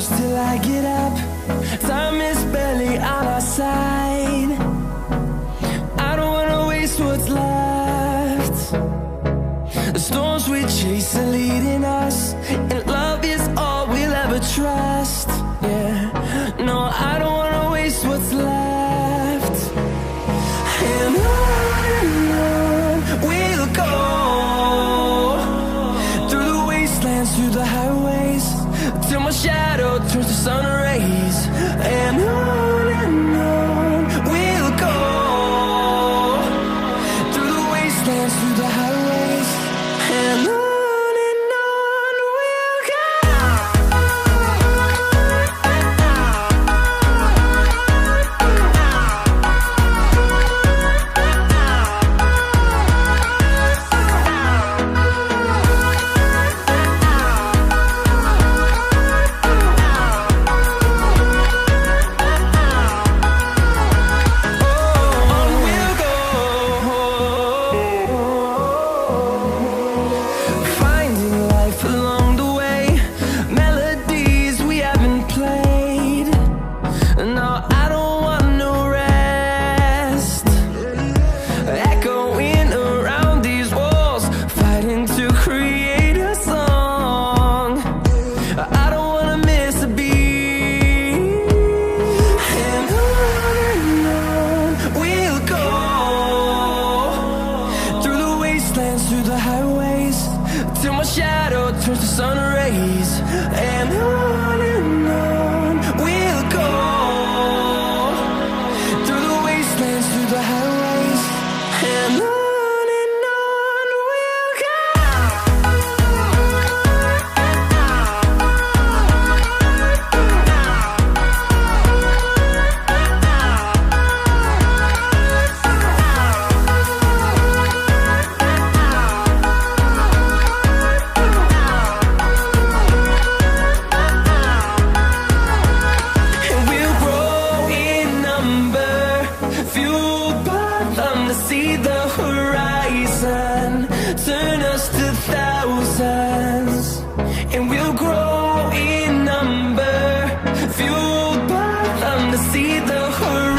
close till I get up. Time is barely on our side. I don't wanna waste what's left. The storms we chase are leading us, and love is all we'll ever trust. Yeah, no, I don't wanna waste what's left. And on we'll go, through the wastelands, through the highways, till my shadow turns to sun rays. And on we'll go, through the wastelands, through the highways, and on we'll go. Through the highways, till my shadow turns to sun rays. And on we'll go, through the wastelands, through the highways, and on we'll go. See the horizon, turn us to thousands, and we'll grow in number, fueled by them to see the horizon.